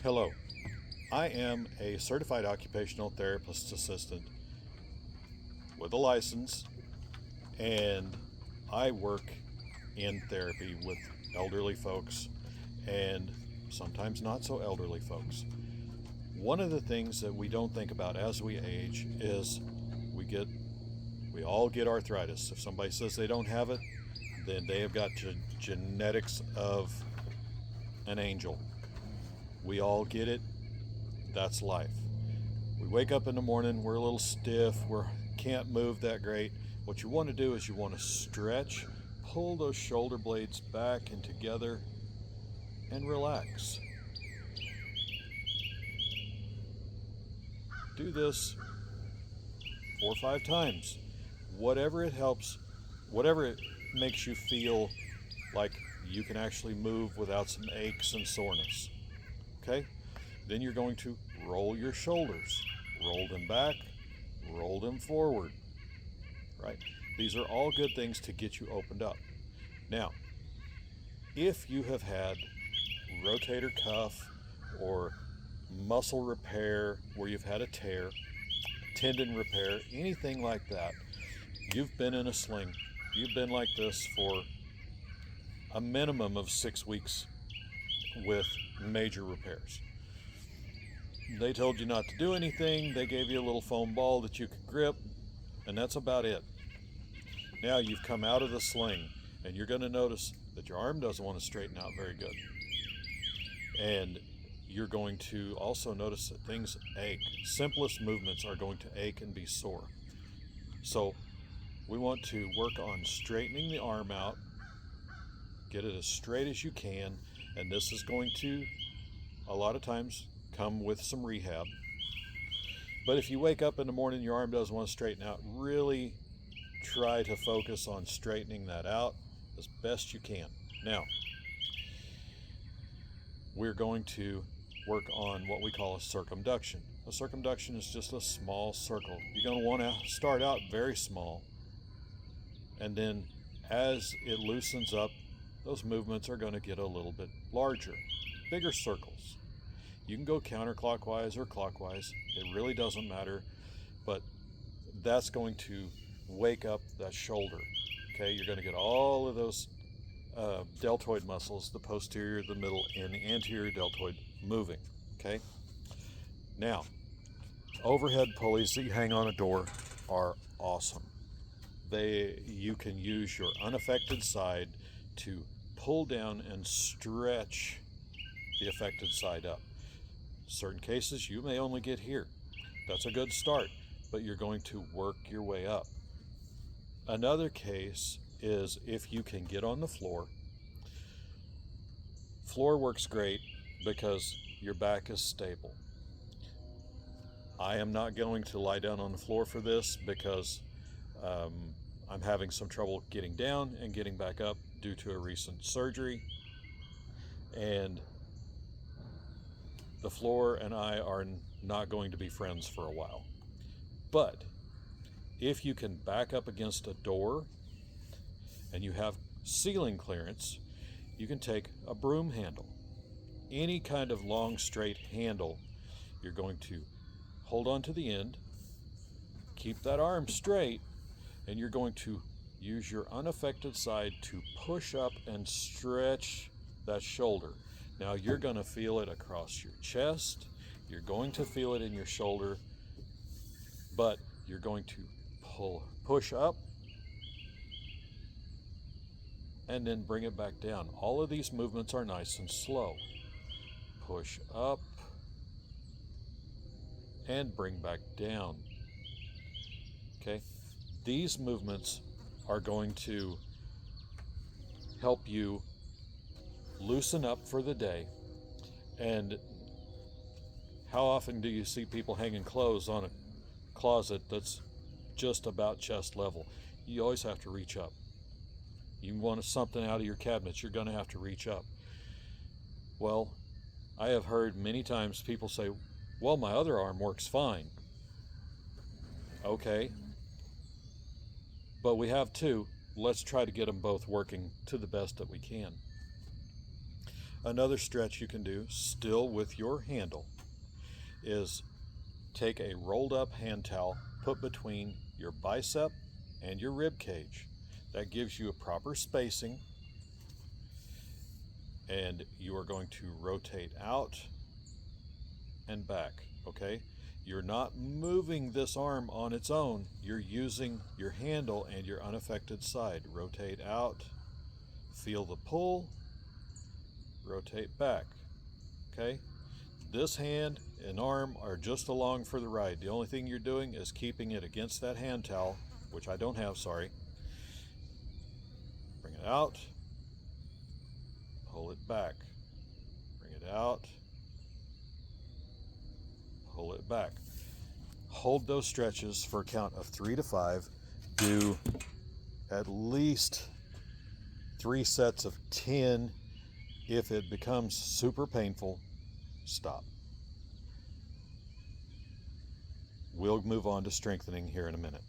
Hello, I am a certified occupational therapist assistant with a license, and I work in therapy with elderly folks and sometimes not so elderly folks. One of the things that we don't think about as we age is we get we all get arthritis. If somebody says they don't have it, then they have got genetics of an angel. We all get it. That's life. We wake up in the morning, we're a little stiff, we can't move that great. What you want to do is you want to stretch, pull those shoulder blades back and together, and relax. Do this 4 or 5 times. Whatever it helps, whatever it makes you feel like you can actually move without some aches and soreness. Okay? Then you're going to roll your shoulders, roll them back, roll them forward, right? These are all good things to get you opened up. Now, if you have had rotator cuff or muscle repair where you've had a tear, tendon repair, anything like that, you've been in a sling, you've been like this for a minimum of 6 weeks with major repairs. They told you not to do anything, they gave you a little foam ball that you could grip, and that's about it. Now you've come out of the sling, and you're going to notice that your arm doesn't want to straighten out very good. And you're going to also notice that things ache. Simplest movements are going to ache and be sore. So we want to work on straightening the arm out, get it as straight as you can, and this is going to, a lot of times, come with some rehab. But if you wake up in the morning, your arm doesn't want to straighten out, really try to focus on straightening that out as best you can. Now, we're going to work on what we call a circumduction. A circumduction is just a small circle. You're going to want to start out very small, and then as it loosens up, those movements are going to get a little bit larger, bigger circles. You can go counterclockwise or clockwise, it really doesn't matter, but that's going to wake up that shoulder. Okay, you're going to get all of those deltoid muscles, the posterior, the middle, and the anterior deltoid moving. Okay, now overhead pulleys that you hang on a door are awesome. You can use your unaffected side to pull down and stretch the affected side up. Certain cases you may only get here. That's a good start, but you're going to work your way up. Another case is if you can get on the floor. Floor works great because your back is stable. I am not going to lie down on the floor for this because um, I'm having some trouble getting down and getting back up due to a recent surgery. And the floor and I are not going to be friends for a while. But if you can back up against a door and you have ceiling clearance, you can take a broom handle. Any kind of long straight handle, you're going to hold on to the end, keep that arm straight, and you're going to use your unaffected side to push up and stretch that shoulder. Now you're going to feel it across your chest, you're going to feel it in your shoulder, but you're going to push up, and then bring it back down. All of these movements are nice and slow. Push up and bring back down. Okay? These movements are going to help you loosen up for the day. And how often do you see people hanging clothes on a closet that's just about chest level? You always have to reach up. You want something out of your cabinets, you're going to have to reach up. Well, I have heard many times people say, well, my other arm works fine. Okay, but we have two. Let's try to get them both working to the best that we can. another stretch you can do, still with your handle, is take a rolled up hand towel, put between your bicep and your rib cage. That gives you a proper spacing, and you are going to rotate out and back, okay? You're not moving this arm on its own. You're using your handle and your unaffected side. Rotate out, feel the pull, rotate back, okay? This hand and arm are just along for the ride. The only thing you're doing is keeping it against that hand towel, which I don't have, sorry. Bring it out, pull it back, bring it out, pull it back. Hold those stretches for a count of 3 to 5. Do at least 3 sets of 10. If it becomes super painful, stop. We'll move on to strengthening here in a minute.